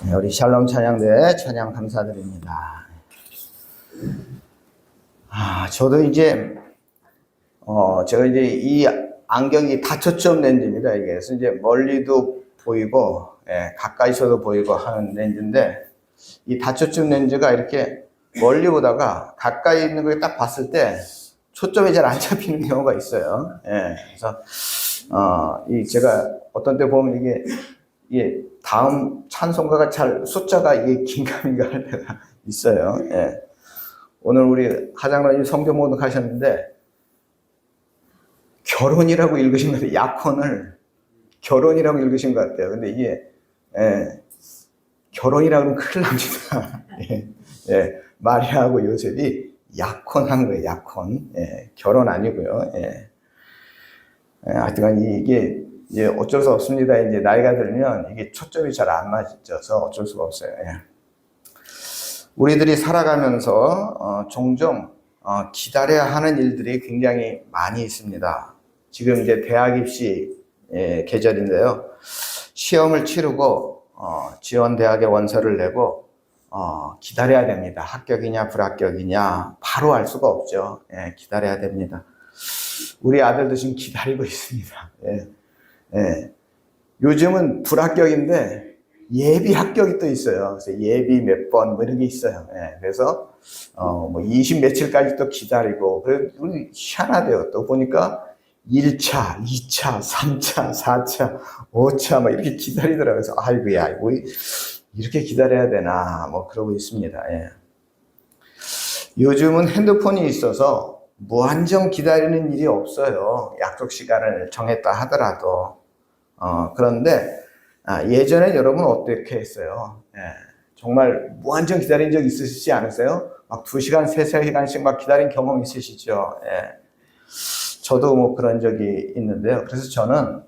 네, 우리 샬롬 찬양대 찬양 감사드립니다. 저도 이제 제가 이제 이 안경이 다초점 렌즈입니다. 이게 그래서 이제 멀리도 보이고 가까이서도 보이고 하는 렌즈인데, 이 다초점 렌즈가 이렇게 멀리 보다가 가까이 있는 걸 딱 봤을 때 초점이 잘 안 잡히는 경우가 있어요. 그래서 이 제가 어떤 때 보면 이게 다음 찬송가가 잘 숫자가 이게 긴가민가 할 때가 있어요. 오늘 우리 하장로님 성경 목록하셨는데 결혼이라고 읽으신 것 같아요. 약혼을 결혼이라고 읽으신 것 같아요. 근데 이게 결혼이라고 하면 큰일 납니다. 마리아하고 요셉이 약혼한 거예요. 약혼. 결혼 아니고요. 하여튼간 이게 이제 어쩔 수 없습니다. 이제 나이가 들면 이게 초점이 잘 안 맞아서 어쩔 수가 없어요. 우리들이 살아가면서 종종 기다려야 하는 일들이 굉장히 많이 있습니다. 지금 이제 대학 입시 계절인데요. 시험을 치르고 지원대학에 원서를 내고 기다려야 됩니다. 합격이냐 불합격이냐 바로 알 수가 없죠. 기다려야 됩니다. 우리 아들도 지금 기다리고 있습니다. 요즘은 불합격인데 예비 합격이 또 있어요. 그래서 예비 몇 번 뭐 이런 게 있어요. 그래서 뭐 20 며칠까지 또 기다리고, 그래서 우리 희한하대요. 또 보니까 1차, 2차, 3차, 4차, 5차 뭐 이렇게 기다리더라고요. 그래서 아이고야, 뭐 이렇게 기다려야 되나 뭐 그러고 있습니다. 요즘은 핸드폰이 있어서 무한정 기다리는 일이 없어요. 약속 시간을 정했다 하더라도. 그런데 예전에 여러분 어떻게 했어요? 정말 무한정 기다린 적 있으시지 않으세요? 막 2시간, 3시간씩 막 기다린 경험 있으시죠? 저도 뭐 그런 적이 있는데요. 그래서 저는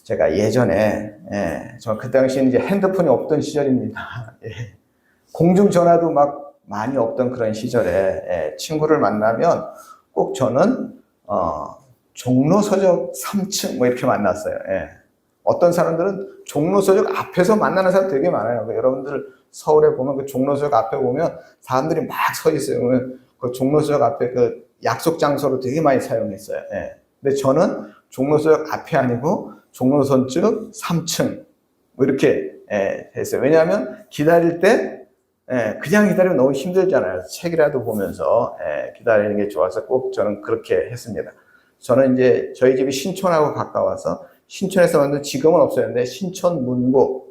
제가 예전에, 저 그 당시에 이제 핸드폰이 없던 시절입니다. 공중전화도 막 많이 없던 그런 시절에 친구를 만나면 꼭 저는 종로서적 3층 뭐 이렇게 만났어요. 어떤 사람들은 종로서적 앞에서 만나는 사람 되게 많아요. 여러분들 서울에 보면 그 종로서적 앞에 보면 사람들이 막 서 있어요. 그 종로서적 앞에 그 약속 장소로 되게 많이 사용했어요. 근데 저는 종로서적 앞이 아니고 종로서적 3층 뭐 이렇게 했어요. 왜냐하면 기다릴 때 그냥 기다리면 너무 힘들잖아요. 책이라도 보면서 기다리는 게 좋아서 꼭 저는 그렇게 했습니다. 저는 이제 저희 집이 신촌하고 가까워서 신촌에서 만든, 지금은 없었는데 신촌 문고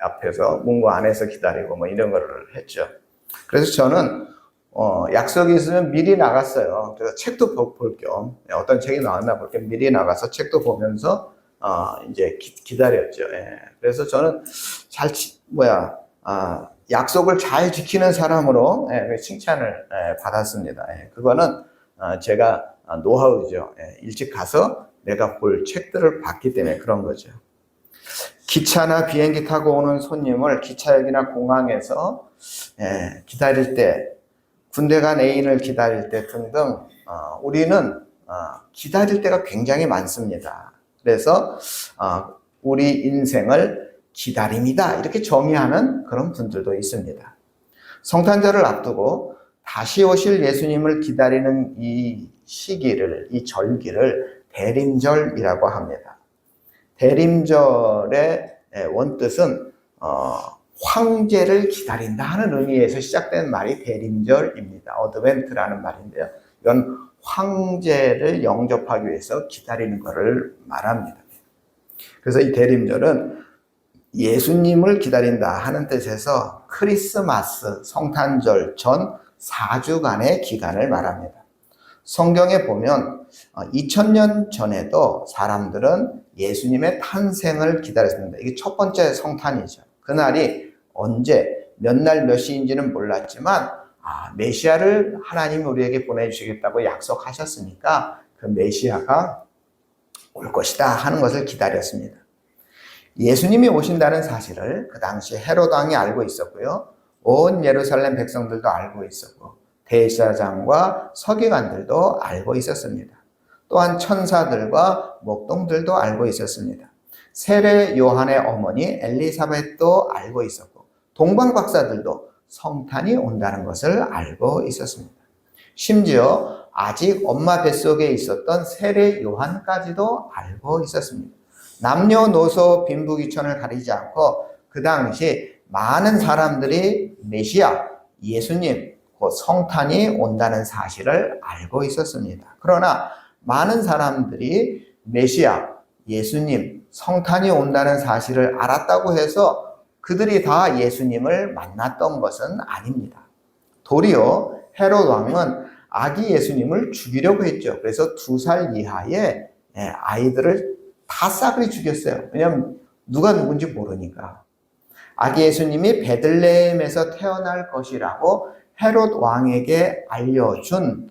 앞에서 문고 안에서 기다리고 뭐 이런 거를 했죠. 그래서 저는 약속이 있으면 미리 나갔어요. 그래서 책도 볼 겸 어떤 책이 나왔나 볼 겸 미리 나가서 책도 보면서 이제 기다렸죠. 그래서 저는 약속을 잘 지키는 사람으로 칭찬을 받았습니다. 그거는 제가 노하우죠. 일찍 가서 내가 볼 책들을 봤기 때문에 그런 거죠. 기차나 비행기 타고 오는 손님을 기차역이나 공항에서 기다릴 때, 군대 간 애인을 기다릴 때 등등 우리는 기다릴 때가 굉장히 많습니다. 그래서 우리 인생을 기다림이다 이렇게 정의하는 그런 분들도 있습니다. 성탄절을 앞두고 다시 오실 예수님을 기다리는 이 시기를, 이 절기를 대림절이라고 합니다. 대림절의 원뜻은 황제를 기다린다 하는 의미에서 시작된 말이 대림절입니다. 어드벤트라는 말인데요. 이건 황제를 영접하기 위해서 기다리는 것을 말합니다. 그래서 이 대림절은 예수님을 기다린다 하는 뜻에서 크리스마스, 성탄절 전 4주간의 기간을 말합니다. 성경에 보면 2000년 전에도 사람들은 예수님의 탄생을 기다렸습니다. 이게 첫 번째 성탄이죠. 그날이 언제, 몇 날 몇 시인지는 몰랐지만 메시아를 하나님이 우리에게 보내주시겠다고 약속하셨으니까 그 메시아가 올 것이다 하는 것을 기다렸습니다. 예수님이 오신다는 사실을 그 당시 헤롯 왕이 알고 있었고요. 온 예루살렘 백성들도 알고 있었고 대제사장과 서기관들도 알고 있었습니다. 또한 천사들과 목동들도 알고 있었습니다. 세례 요한의 어머니 엘리사벳도 알고 있었고 동방 박사들도 성탄이 온다는 것을 알고 있었습니다. 심지어 아직 엄마 뱃속에 있었던 세례 요한까지도 알고 있었습니다. 남녀노소 빈부귀천을 가리지 않고 그 당시 많은 사람들이 메시아, 예수님, 곧 성탄이 온다는 사실을 알고 있었습니다. 그러나 많은 사람들이 메시아, 예수님, 성탄이 온다는 사실을 알았다고 해서 그들이 다 예수님을 만났던 것은 아닙니다. 도리어 헤롯 왕은 아기 예수님을 죽이려고 했죠. 그래서 2살 이하의 아이들을 다 싸그리 죽였어요. 왜냐하면 누가 누군지 모르니까. 아기 예수님이 베들레헴에서 태어날 것이라고 헤롯 왕에게 알려준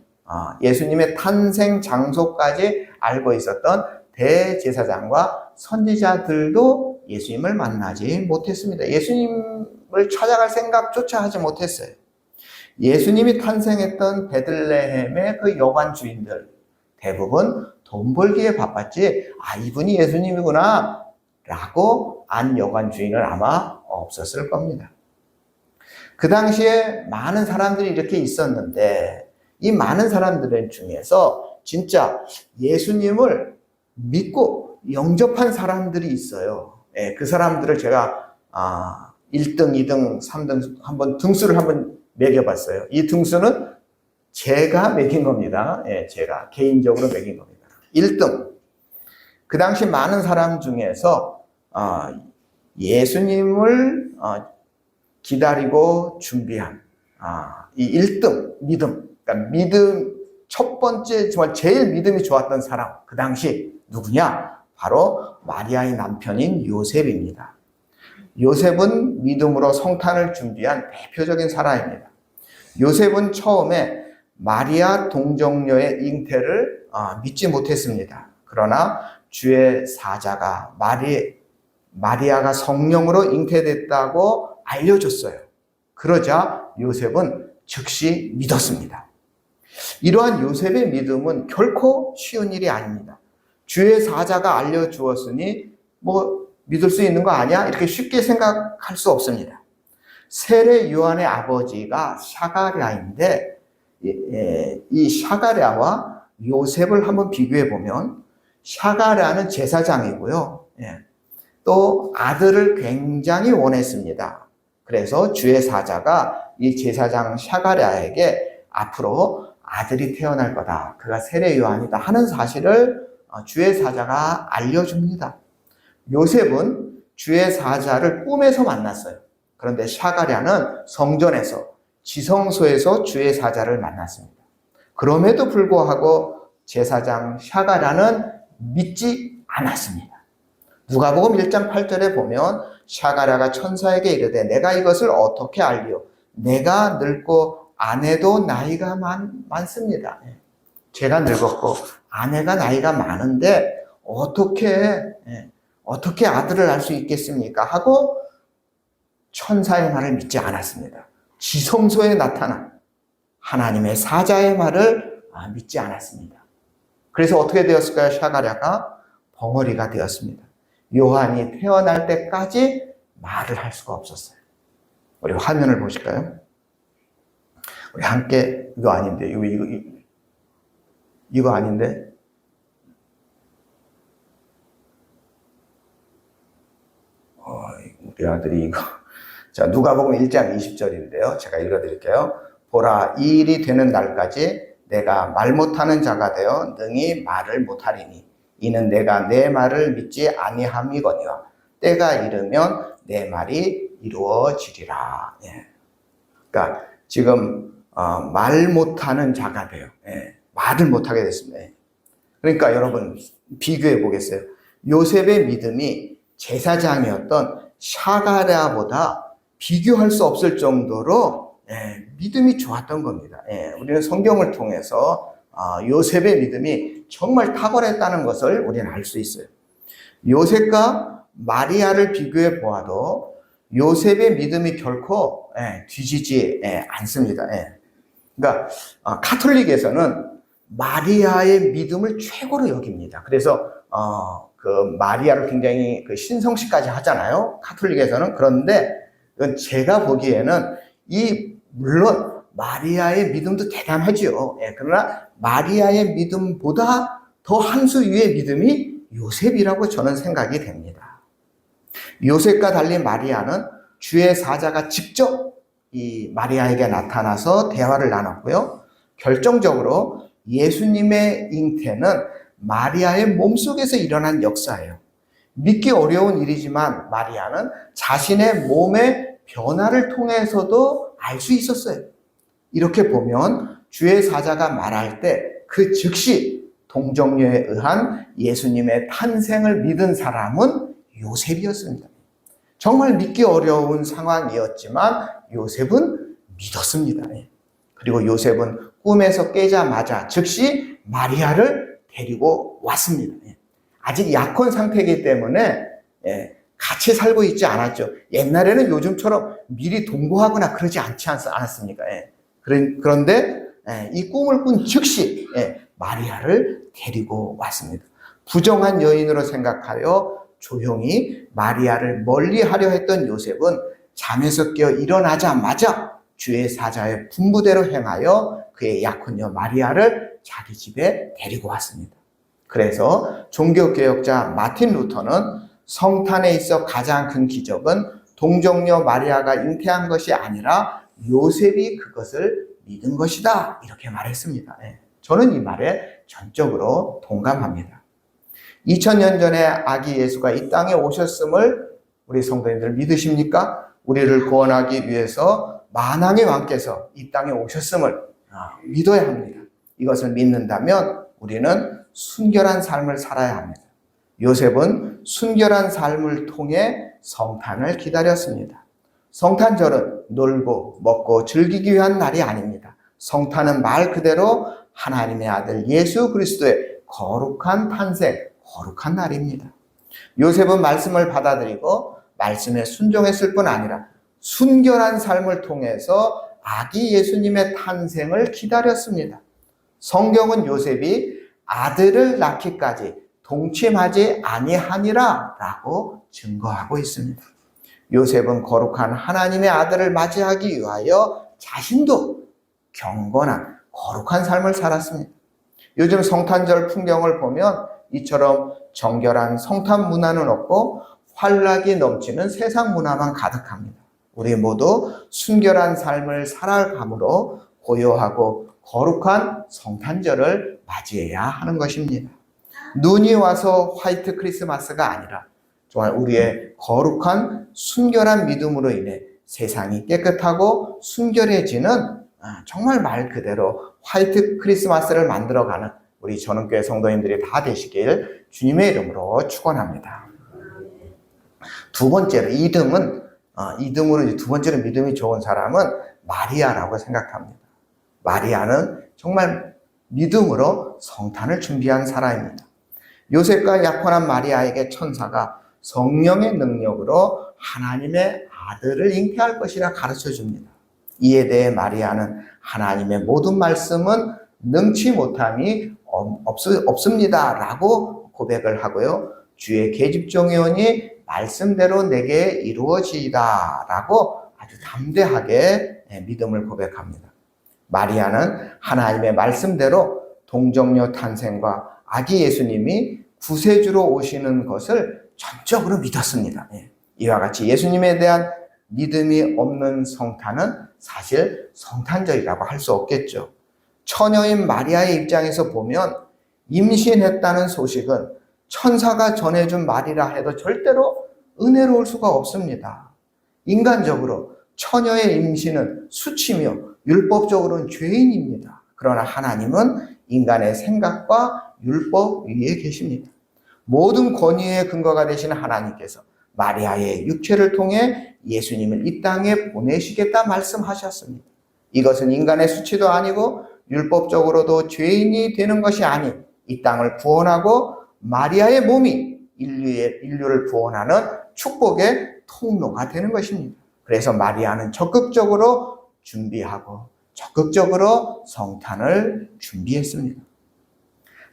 예수님의 탄생 장소까지 알고 있었던 대제사장과 선지자들도 예수님을 만나지 못했습니다. 예수님을 찾아갈 생각조차 하지 못했어요. 예수님이 탄생했던 베들레헴의 그 여관 주인들 대부분 돈 벌기에 바빴지 이분이 예수님이구나 라고 안 여관 주인은 아마 없었을 겁니다. 그 당시에 많은 사람들이 이렇게 있었는데 이 많은 사람들 중에서 진짜 예수님을 믿고 영접한 사람들이 있어요. 그 사람들을 제가 1등, 2등, 3등 한번 등수를 한번 매겨봤어요. 이 등수는 제가 매긴 겁니다. 제가 개인적으로 매긴 겁니다. 1등. 그 당시 많은 사람 중에서 예수님을 기다리고 준비한 이 1등 믿음. 그러니까 믿음 첫 번째 정말 제일 믿음이 좋았던 사람 그 당시 누구냐? 바로 마리아의 남편인 요셉입니다. 요셉은 믿음으로 성탄을 준비한 대표적인 사람입니다. 요셉은 처음에 마리아 동정녀의 잉태를 믿지 못했습니다. 그러나 주의 사자가 마리아가 성령으로 잉태됐다고 알려줬어요. 그러자 요셉은 즉시 믿었습니다. 이러한 요셉의 믿음은 결코 쉬운 일이 아닙니다. 주의 사자가 알려주었으니 믿을 수 있는 거 아니야? 이렇게 쉽게 생각할 수 없습니다. 세례 요한의 아버지가 샤가랴인데 이 샤가랴와 요셉을 한번 비교해 보면 샤가랴는 제사장이고요. 또 아들을 굉장히 원했습니다. 그래서 주의 사자가 이 제사장 샤가랴에게 앞으로 아들이 태어날 거다. 그가 세례 요한이다 하는 사실을 주의 사자가 알려줍니다. 요셉은 주의 사자를 꿈에서 만났어요. 그런데 샤가랴는 성전에서 지성소에서 주의 사자를 만났습니다. 그럼에도 불구하고 제사장 샤가랴는 믿지 않았습니다. 누가복음 1장 8절에 보면 샤가랴가 천사에게 이르되 내가 이것을 어떻게 알리오? 내가 늙고 아내도 나이가 많습니다. 제가 늙었고 아내가 나이가 많은데 어떻게 아들을 낳을 수 있겠습니까? 하고 천사의 말을 믿지 않았습니다. 지성소에 나타난 하나님의 사자의 말을 믿지 않았습니다. 그래서 어떻게 되었을까요? 샤가랴가 벙어리가 되었습니다. 요한이 태어날 때까지 말을 할 수가 없었어요. 우리 화면을 보실까요? 우리 함께 이거 아닌데 이거 아닌데 우리 아들이 이거 자 누가복음 1장 20절인데요. 제가 읽어드릴게요. 보라 이 일이 되는 날까지 내가 말 못하는 자가 되어 능히 말을 못하리니 이는 내가 내 말을 믿지 아니함이거니와 때가 이르면 내 말이 이루어지리라. 그러니까 지금 말 못하는 자가 돼요. 말을 못하게 됐습니다. 그러니까 여러분 비교해 보겠어요. 요셉의 믿음이 제사장이었던 샤가랴보다 비교할 수 없을 정도로 믿음이 좋았던 겁니다. 우리는 성경을 통해서 요셉의 믿음이 정말 탁월했다는 것을 우리는 알 수 있어요. 요셉과 마리아를 비교해 보아도 요셉의 믿음이 결코 뒤지지 않습니다. 그러니까 카톨릭에서는 마리아의 믿음을 최고로 여깁니다. 그래서 그 마리아를 굉장히 그 신성시까지 하잖아요. 가톨릭에서는. 그런데 이건 제가 보기에는 물론 마리아의 믿음도 대단하죠. 예, 그러나 마리아의 믿음보다 더 한 수 위의 믿음이 요셉이라고 저는 생각이 됩니다. 요셉과 달리 마리아는 주의 사자가 직접 이 마리아에게 나타나서 대화를 나눴고요. 결정적으로 예수님의 잉태는 마리아의 몸속에서 일어난 역사예요. 믿기 어려운 일이지만 마리아는 자신의 몸의 변화를 통해서도 알 수 있었어요. 이렇게 보면 주의 사자가 말할 때 그 즉시 동정녀에 의한 예수님의 탄생을 믿은 사람은 요셉이었습니다. 정말 믿기 어려운 상황이었지만 요셉은 믿었습니다. 그리고 요셉은 꿈에서 깨자마자 즉시 마리아를 데리고 왔습니다. 아직 약혼 상태이기 때문에 같이 살고 있지 않았죠. 옛날에는 요즘처럼 미리 동거하거나 그러지 않았습니까? 그런데 이 꿈을 꾼 즉시 마리아를 데리고 왔습니다. 부정한 여인으로 생각하여 조용히 마리아를 멀리하려 했던 요셉은 잠에서 깨어 일어나자마자 주의 사자의 분부대로 행하여 그의 약혼녀 마리아를 자기 집에 데리고 왔습니다. 그래서 종교개혁자 마틴 루터는 성탄에 있어 가장 큰 기적은 동정녀 마리아가 잉태한 것이 아니라 요셉이 그것을 믿은 것이다, 이렇게 말했습니다. 저는 이 말에 전적으로 동감합니다. 2000년 전에 아기 예수가 이 땅에 오셨음을 우리 성도님들 믿으십니까? 우리를 구원하기 위해서 만왕의 왕께서 이 땅에 오셨음을 믿어야 합니다. 이것을 믿는다면 우리는 순결한 삶을 살아야 합니다. 요셉은 순결한 삶을 통해 성탄을 기다렸습니다. 성탄절은 놀고 먹고 즐기기 위한 날이 아닙니다. 성탄은 말 그대로 하나님의 아들 예수 그리스도의 거룩한 탄생, 거룩한 날입니다. 요셉은 말씀을 받아들이고 말씀에 순종했을 뿐 아니라 순결한 삶을 통해서 아기 예수님의 탄생을 기다렸습니다. 성경은 요셉이 아들을 낳기까지 동침하지 아니하니라 라고 증거하고 있습니다. 요셉은 거룩한 하나님의 아들을 맞이하기 위하여 자신도 경건한 거룩한 삶을 살았습니다. 요즘 성탄절 풍경을 보면 이처럼 정결한 성탄 문화는 없고 활락이 넘치는 세상 문화만 가득합니다. 우리 모두 순결한 삶을 살아감으로 고요하고 거룩한 성탄절을 맞이해야 하는 것입니다. 눈이 와서 화이트 크리스마스가 아니라 정말 우리의 거룩한 순결한 믿음으로 인해 세상이 깨끗하고 순결해지는 정말 말 그대로 화이트 크리스마스를 만들어가는 우리 전원교회 성도님들이 다 되시길 주님의 이름으로 축원합니다. 두 번째로 이등으로 두 번째로 믿음이 좋은 사람은 마리아라고 생각합니다. 마리아는 정말 믿음으로 성탄을 준비한 사람입니다. 요셉과 약혼한 마리아에게 천사가 성령의 능력으로 하나님의 아들을 잉태할 것이라 가르쳐 줍니다. 이에 대해 마리아는 하나님의 모든 말씀은 능치 못함이 없습니다 라고 고백을 하고요. 주의 계집종이오니 말씀대로 내게 이루어지이다 라고 아주 담대하게 믿음을 고백합니다. 마리아는 하나님의 말씀대로 동정녀 탄생과 아기 예수님이 구세주로 오시는 것을 전적으로 믿었습니다. 이와 같이 예수님에 대한 믿음이 없는 성탄은 사실 성탄절이라고 할 수 없겠죠. 처녀인 마리아의 입장에서 보면 임신했다는 소식은 천사가 전해준 말이라 해도 절대로 은혜로울 수가 없습니다. 인간적으로 처녀의 임신은 수치며 율법적으로는 죄인입니다. 그러나 하나님은 인간의 생각과 율법 위에 계십니다. 모든 권위의 근거가 되신 하나님께서 마리아의 육체를 통해 예수님을 이 땅에 보내시겠다 말씀하셨습니다. 이것은 인간의 수치도 아니고 율법적으로도 죄인이 되는 것이 아닌 이 땅을 구원하고 마리아의 몸이 인류를 구원하는 축복의 통로가 되는 것입니다. 그래서 마리아는 적극적으로 준비하고 적극적으로 성탄을 준비했습니다.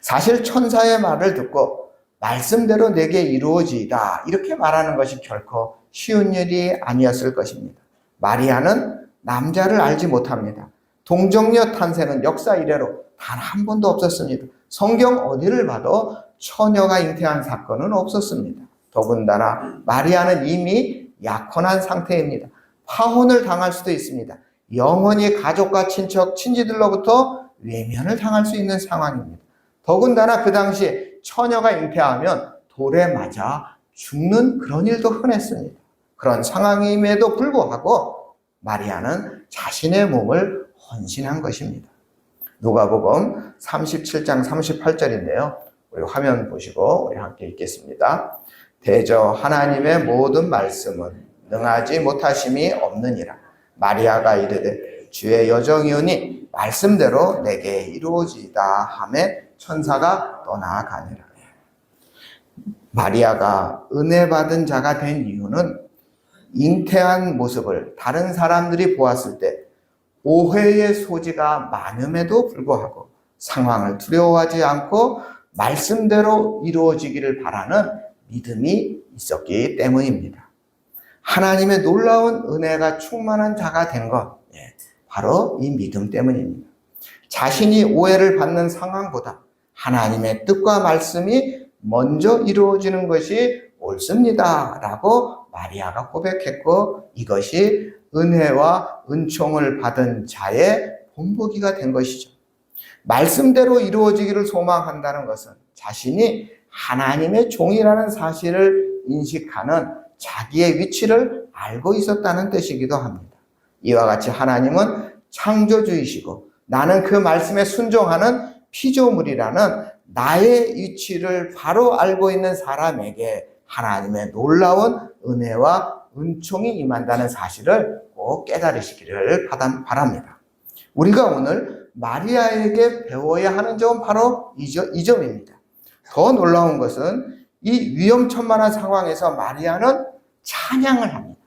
사실 천사의 말을 듣고 말씀대로 내게 이루어지이다. 이렇게 말하는 것이 결코 쉬운 일이 아니었을 것입니다. 마리아는 남자를 알지 못합니다. 동정녀 탄생은 역사 이래로 단 한 번도 없었습니다. 성경 어디를 봐도 처녀가 잉태한 사건은 없었습니다. 더군다나 마리아는 이미 약혼한 상태입니다. 파혼을 당할 수도 있습니다. 영원히 가족과 친척, 친지들로부터 외면을 당할 수 있는 상황입니다. 더군다나 그 당시에 처녀가 잉태하면 돌에 맞아 죽는 그런 일도 흔했습니다. 그런 상황임에도 불구하고 마리아는 자신의 몸을 헌신한 것입니다. 누가복음 37장 38절인데요. 우리 화면 보시고 우리 함께 읽겠습니다. 대저 하나님의 모든 말씀은 능하지 못하심이 없느니라. 마리아가 이르되 주의 여정이오니 말씀대로 내게 이루어지이다 하매 천사가 떠나가니라. 마리아가 은혜 받은 자가 된 이유는 잉태한 모습을 다른 사람들이 보았을 때 오해의 소지가 많음에도 불구하고 상황을 두려워하지 않고 말씀대로 이루어지기를 바라는 믿음이 있었기 때문입니다. 하나님의 놀라운 은혜가 충만한 자가 된 것, 바로 이 믿음 때문입니다. 자신이 오해를 받는 상황보다 하나님의 뜻과 말씀이 먼저 이루어지는 것이 옳습니다 라고 마리아가 고백했고, 이것이 은혜와 은총을 받은 자의 본보기가 된 것이죠. 말씀대로 이루어지기를 소망한다는 것은 자신이 하나님의 종이라는 사실을 인식하는 자기의 위치를 알고 있었다는 뜻이기도 합니다. 이와 같이 하나님은 창조주이시고 나는 그 말씀에 순종하는 피조물이라는 나의 위치를 바로 알고 있는 사람에게 하나님의 놀라운 은혜와 은총이 임한다는 사실을 꼭 깨달으시기를 바랍니다. 우리가 오늘 마리아에게 배워야 하는 점은 바로 이 점입니다. 더 놀라운 것은 이 위험천만한 상황에서 마리아는 찬양을 합니다.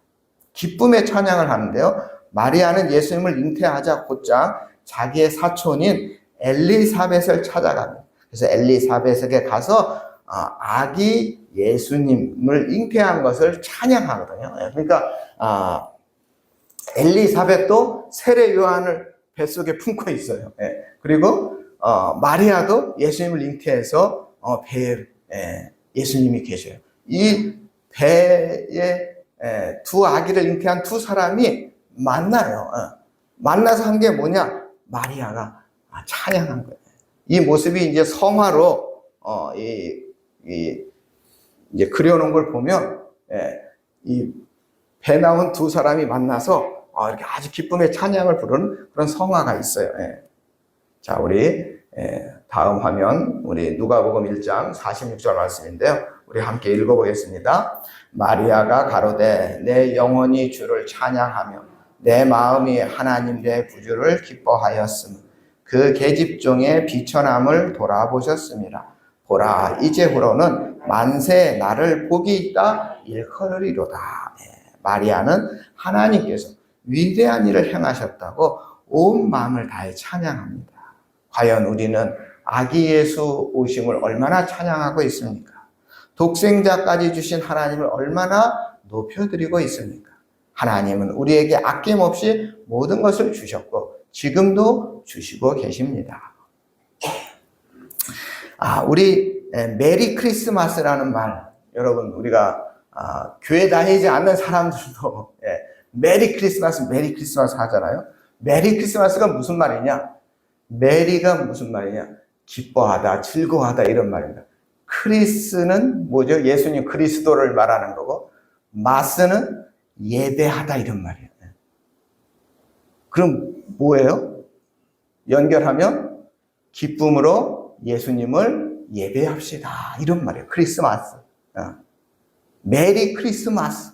기쁨의 찬양을 하는데요. 마리아는 예수님을 잉태하자 곧장 자기의 사촌인 엘리사벳을 찾아갑니다. 그래서 엘리사벳에게 가서 아기 예수님을 잉태한 것을 찬양하거든요. 그러니까 엘리사벳도 세례 요한을 뱃속에 품고 있어요. 그리고 마리아도 예수님을 잉태해서 배에 예수님이 계셔요. 이 배에 두 아기를 잉태한 두 사람이 만나요. 만나서 한 게 뭐냐? 마리아가 찬양한 거예요. 이 모습이 이제 성화로 이제 그려놓은 걸 보면 이 배 나온 두 사람이 만나서 이렇게 아주 기쁨의 찬양을 부르는 그런 성화가 있어요. 자, 우리 다음 화면 우리 누가복음 1장 46절 말씀인데요. 우리 함께 읽어보겠습니다. 마리아가 가로되 내 영혼이 주를 찬양하며 내 마음이 하나님 내 구주를 기뻐하였으며 그 계집종의 비천함을 돌아보셨습니다. 보라 이제후로는 만세 나를 복이 있다 일컬으리로다. 마리아는 하나님께서 위대한 일을 행하셨다고 온 마음을 다해 찬양합니다. 과연 우리는 아기 예수 오심을 얼마나 찬양하고 있습니까? 독생자까지 주신 하나님을 얼마나 높여드리고 있습니까? 하나님은 우리에게 아낌없이 모든 것을 주셨고 지금도 주시고 계십니다. 우리 메리 크리스마스라는 말, 여러분 우리가 교회 다니지 않는 사람들도 메리 크리스마스 하잖아요. 메리 크리스마스가 무슨 말이냐? 메리가 무슨 말이냐? 기뻐하다, 즐거워하다 이런 말입니다. 크리스는 뭐죠? 예수님 그리스도를 말하는 거고, 마스는 예배하다 이런 말이에요. 그럼 뭐예요? 연결하면 기쁨으로 예수님을 예배합시다 이런 말이에요. 크리스마스. 메리 크리스마스.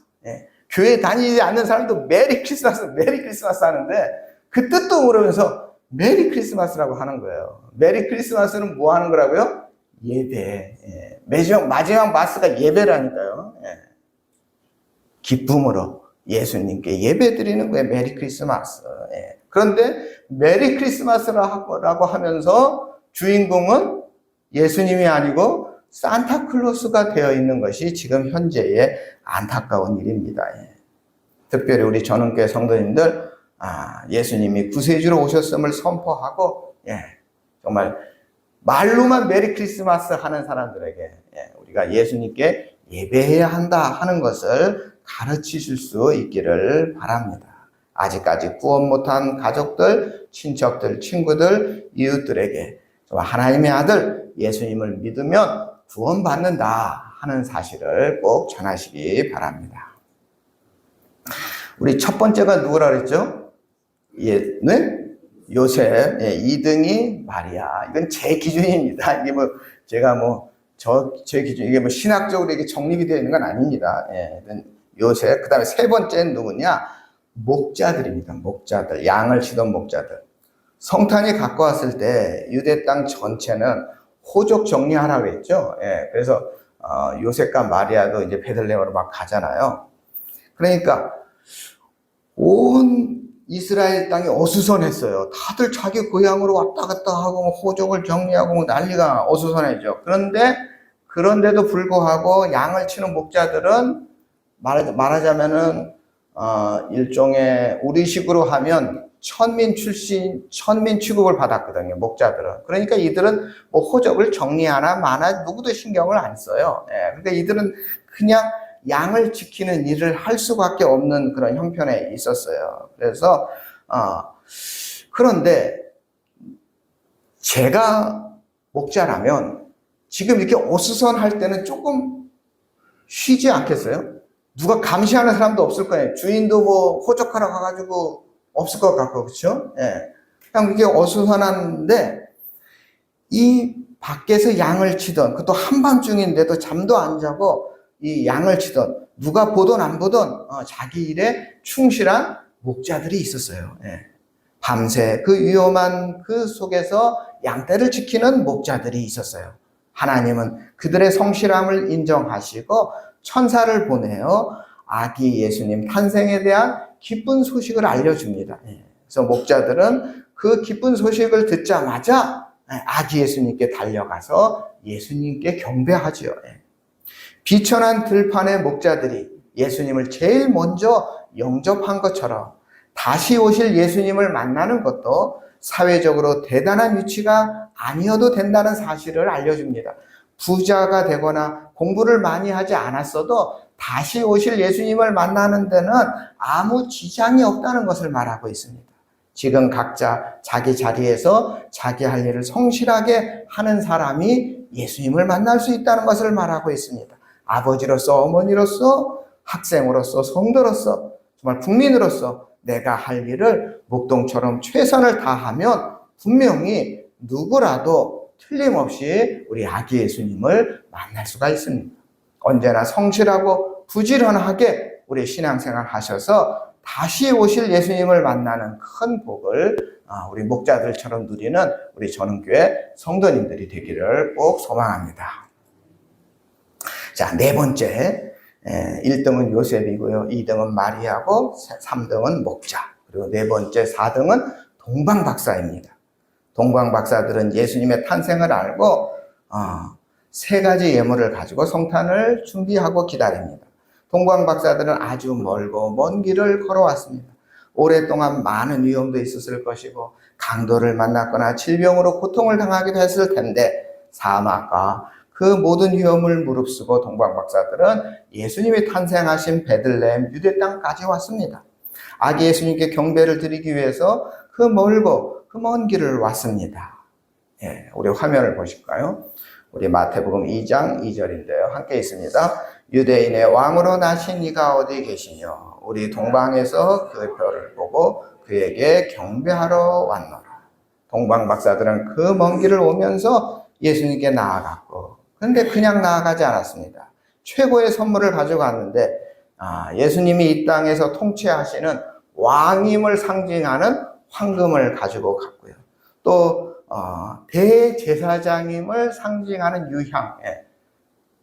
교회 다니지 않는 사람도 메리 크리스마스 하는데 그 뜻도 모르면서 메리 크리스마스라고 하는 거예요. 메리 크리스마스는 뭐 하는 거라고요? 예배. 마지막 마스가 예배라니까요. 기쁨으로 예수님께 예배 드리는 거예요. 메리 크리스마스. 그런데 메리 크리스마스라고 하면서 주인공은 예수님이 아니고 산타클로스가 되어 있는 것이 지금 현재의 안타까운 일입니다. 예. 특별히 우리 전원교회 성도님들, 예수님이 구세주로 오셨음을 선포하고, 예, 정말 말로만 메리 크리스마스 하는 사람들에게, 예, 우리가 예수님께 예배해야 한다 하는 것을 가르치실 수 있기를 바랍니다. 아직까지 구원 못한 가족들, 친척들, 친구들, 이웃들에게 하나님의 아들 예수님을 믿으면 구원받는다 하는 사실을 꼭 전하시기 바랍니다. 우리 첫 번째가 누구라 그랬죠? 네? 요셉, 예, 2등이 마리아. 이건 제 기준입니다. 이게 제 기준, 이게 신학적으로 이게 정립이 되어 있는 건 아닙니다. 예, 요셉. 그 다음에 세 번째는 누구냐? 목자들입니다. 목자들. 양을 치던 목자들. 성탄이 갖고 왔을 때 유대 땅 전체는 호족 정리하라고 했죠. 예, 그래서, 요셉과 마리아도 이제 베들레헴으로 막 가잖아요. 그러니까, 온 이스라엘 땅이 어수선했어요. 다들 자기 고향으로 왔다 갔다 하고 호족을 정리하고 난리가 어수선했죠. 그런데도 불구하고 양을 치는 목자들은 말하자면은 일종의 우리식으로 하면 천민 취급을 받았거든요. 목자들은. 그러니까 이들은 뭐 호적을 정리하나 마나 누구도 신경을 안 써요. 예, 그러니까 이들은 그냥 양을 지키는 일을 할 수밖에 없는 그런 형편에 있었어요. 그래서 그런데 제가 목자라면 지금 이렇게 어수선할 때는 조금 쉬지 않겠어요? 누가 감시하는 사람도 없을 거예요. 주인도 뭐 호적하러 가가지고 없을 것 같고, 그렇죠? 예. 그냥 이게 어수선한데 이 밖에서 양을 치던, 그것도 한밤중인데도 잠도 안 자고 이 양을 치던, 누가 보던 안 보던 자기 일에 충실한 목자들이 있었어요. 예. 밤새 그 위험한 그 속에서 양떼를 지키는 목자들이 있었어요. 하나님은 그들의 성실함을 인정하시고 천사를 보내어 아기 예수님 탄생에 대한 기쁜 소식을 알려줍니다. 예. 그래서 목자들은 그 기쁜 소식을 듣자마자 아기 예수님께 달려가서 예수님께 경배하지요. 예. 비천한 들판의 목자들이 예수님을 제일 먼저 영접한 것처럼 다시 오실 예수님을 만나는 것도 사회적으로 대단한 위치가 아니어도 된다는 사실을 알려줍니다. 부자가 되거나 공부를 많이 하지 않았어도 다시 오실 예수님을 만나는 데는 아무 지장이 없다는 것을 말하고 있습니다. 지금 각자 자기 자리에서 자기 할 일을 성실하게 하는 사람이 예수님을 만날 수 있다는 것을 말하고 있습니다. 아버지로서, 어머니로서, 학생으로서, 성도로서, 정말 국민으로서 내가 할 일을 목동처럼 최선을 다하면 분명히 누구라도 틀림없이 우리 아기 예수님을 만날 수가 있습니다. 언제나 성실하고 부지런하게 우리 신앙생활 하셔서 다시 오실 예수님을 만나는 큰 복을 우리 목자들처럼 누리는 우리 전원교회 성도님들이 되기를 꼭 소망합니다. 자, 네 번째, 1등은 요셉이고요. 2등은 마리아고 3등은 목자, 그리고 네 번째 4등은 동방박사입니다. 동방박사들은 예수님의 탄생을 알고 세 가지 예물을 가지고 성탄을 준비하고 기다립니다. 동방박사들은 아주 멀고 먼 길을 걸어왔습니다. 오랫동안 많은 위험도 있었을 것이고 강도를 만났거나 질병으로 고통을 당하기도 했을 텐데 사막과 그 모든 위험을 무릅쓰고 동방박사들은 예수님이 탄생하신 베들레헴 유대 땅까지 왔습니다. 아기 예수님께 경배를 드리기 위해서 그 멀고 그 먼 길을 왔습니다. 예, 우리 화면을 보실까요? 우리 마태복음 2장 2절인데요. 함께 있습니다. 유대인의 왕으로 나신 이가 어디 계시뇨? 우리 동방에서 그 별을 보고 그에게 경배하러 왔노라. 동방박사들은 그 먼 길을 오면서 예수님께 나아갔고, 그런데 그냥 나아가지 않았습니다. 최고의 선물을 가져갔는데 예수님이 이 땅에서 통치하시는 왕임을 상징하는 황금을 가지고 갔고요. 또 대제사장임을 상징하는 유향.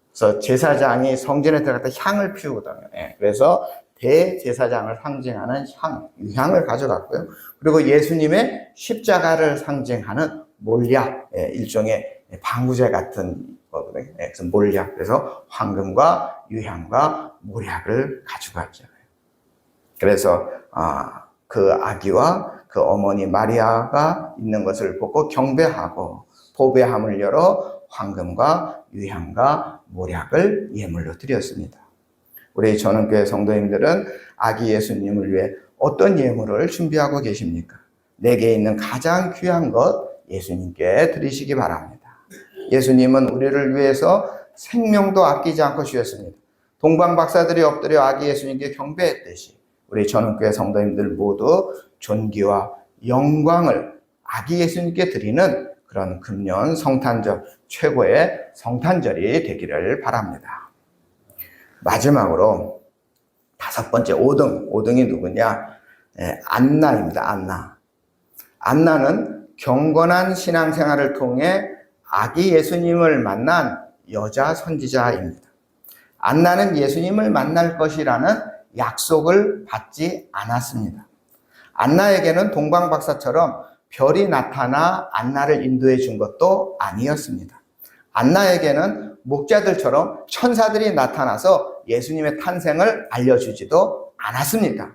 그래서 제사장이 성전에 들어갔다 향을 피우거든요. 그래서 대제사장을 상징하는 유향을 가져갔고요. 그리고 예수님의 십자가를 상징하는 몰약, 일종의 방부제 같은 거거든요. 그래서 몰약, 그래서 황금과 유향과 몰약을 가지고 왔잖아요. 그래서 그 아기와 그 어머니 마리아가 있는 것을 보고 경배하고 보배함을 열어 황금과 유향과 몰약을 예물로 드렸습니다. 우리 전원교회 성도님들은 아기 예수님을 위해 어떤 예물을 준비하고 계십니까? 내게 있는 가장 귀한 것 예수님께 드리시기 바랍니다. 예수님은 우리를 위해서 생명도 아끼지 않고 주셨습니다. 동방 박사들이 엎드려 아기 예수님께 경배했듯이 우리 전원교회 성도님들 모두 존귀와 영광을 아기 예수님께 드리는 그런 금년 성탄절, 최고의 성탄절이 되기를 바랍니다. 마지막으로 5번째 5등이 누구냐? 안나입니다. 안나는 경건한 신앙생활을 통해 아기 예수님을 만난 여자 선지자입니다. 안나는 예수님을 만날 것이라는 약속을 받지 않았습니다. 안나에게는 동방박사처럼 별이 나타나 안나를 인도해 준 것도 아니었습니다. 안나에게는 목자들처럼 천사들이 나타나서 예수님의 탄생을 알려주지도 않았습니다.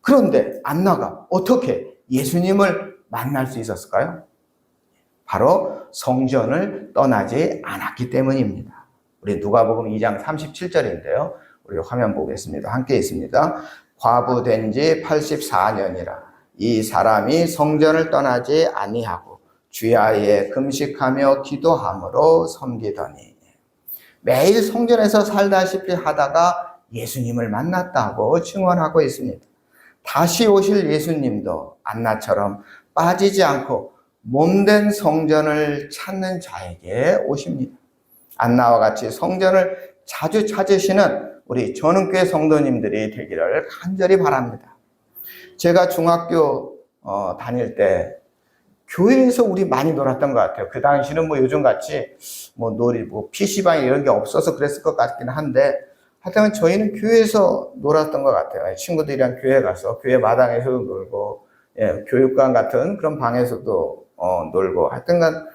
그런데 안나가 어떻게 예수님을 만날 수 있었을까요? 바로 성전을 떠나지 않았기 때문입니다. 우리 누가복음 2장 37절인데요. 우리 화면 보겠습니다. 함께 있습니다. 과부된 지 84년이라 이 사람이 성전을 떠나지 아니하고 주야에 금식하며 기도함으로 섬기더니, 매일 성전에서 살다시피 하다가 예수님을 만났다고 증언하고 있습니다. 다시 오실 예수님도 안나처럼 빠지지 않고 몸된 성전을 찾는 자에게 오십니다. 안나와 같이 성전을 자주 찾으시는 우리 전원교회 성도님들이 되기를 간절히 바랍니다. 제가 중학교 다닐 때 교회에서 우리 많이 놀았던 것 같아요. 그 당시는 뭐 요즘같이 PC방 이런 게 없어서 그랬을 것 같긴 한데, 하여튼 저희는 교회에서 놀았던 것 같아요. 친구들이랑 교회 가서 교회 마당에서도 놀고, 교육관 같은 그런 방에서도 놀고, 하여튼간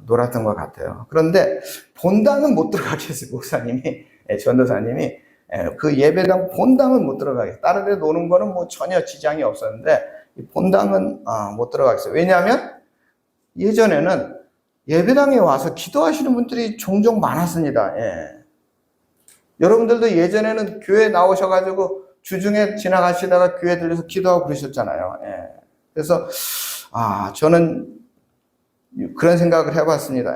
놀았던 것 같아요. 그런데 본당은 못 들어가겠어요. 목사님이, 전도사님이 그 예배당 본당은 못 들어가겠어요. 다른 데 노는 거는 뭐 전혀 지장이 없었는데 본당은 못 들어가겠어요. 왜냐하면 예전에는 예배당에 와서 기도하시는 분들이 종종 많았습니다. 여러분들도 예전에는 교회 나오셔가지고 주중에 지나가시다가 교회 들려서 기도하고 그러셨잖아요. 그래서 저는 그런 생각을 해봤습니다.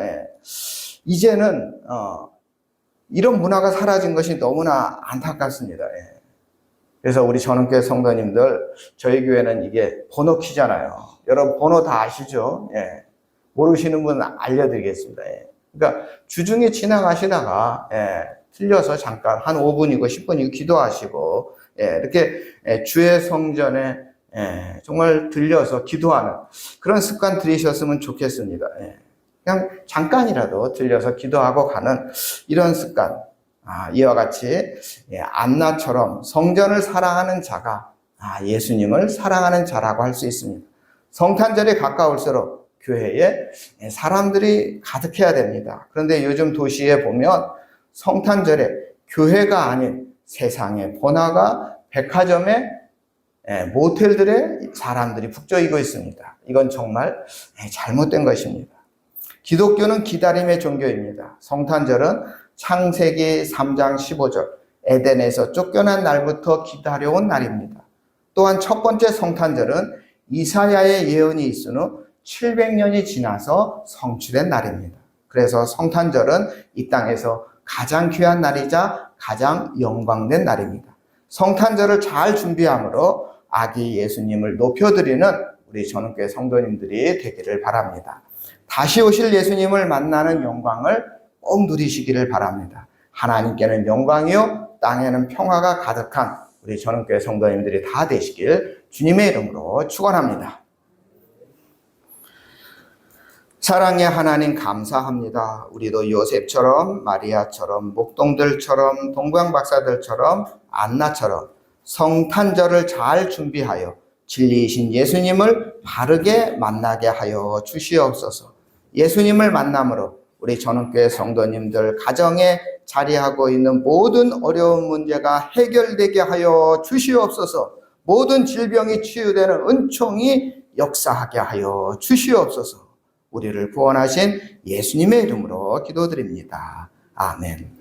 이제는 이런 문화가 사라진 것이 너무나 안타깝습니다. 그래서 우리 전원교회 성도님들, 저희 교회는 이게 번호 키잖아요. 여러분 번호 다 아시죠? 모르시는 분 알려드리겠습니다. 그러니까 주중에 지나가시다가 틀려서 잠깐 한 5분이고 10분이고 기도하시고 이렇게 주의 성전에 정말 들려서 기도하는 그런 습관 들이셨으면 좋겠습니다. 그냥 잠깐이라도 들려서 기도하고 가는 이런 습관, 이와 같이 안나처럼 성전을 사랑하는 자가 예수님을 사랑하는 자라고 할 수 있습니다. 성탄절이 가까울수록 교회에 사람들이 가득해야 됩니다. 그런데 요즘 도시에 보면 성탄절에 교회가 아닌 세상의 번화가, 백화점에 모텔들에 사람들이 북적이고 있습니다. 이건 정말 잘못된 것입니다. 기독교는 기다림의 종교입니다. 성탄절은 창세기 3장 15절 에덴에서 쫓겨난 날부터 기다려온 날입니다. 또한 첫 번째 성탄절은 이사야의 예언이 있은 후 700년이 지나서 성취된 날입니다. 그래서 성탄절은 이 땅에서 가장 귀한 날이자 가장 영광된 날입니다. 성탄절을 잘 준비함으로 아기 예수님을 높여드리는 우리 전원교회 성도님들이 되기를 바랍니다. 다시 오실 예수님을 만나는 영광을 꼭 누리시기를 바랍니다. 하나님께는 영광이요 땅에는 평화가 가득한 우리 전원교회 성도님들이 다 되시길 주님의 이름으로 축원합니다. 사랑의 하나님 감사합니다. 우리도 요셉처럼 마리아처럼 목동들처럼 동방박사들처럼 안나처럼 성탄절을 잘 준비하여 진리이신 예수님을 바르게 만나게 하여 주시옵소서. 예수님을 만남으로 우리 전원교회 성도님들 가정에 자리하고 있는 모든 어려운 문제가 해결되게 하여 주시옵소서. 모든 질병이 치유되는 은총이 역사하게 하여 주시옵소서. 우리를 구원하신 예수님의 이름으로 기도드립니다. 아멘.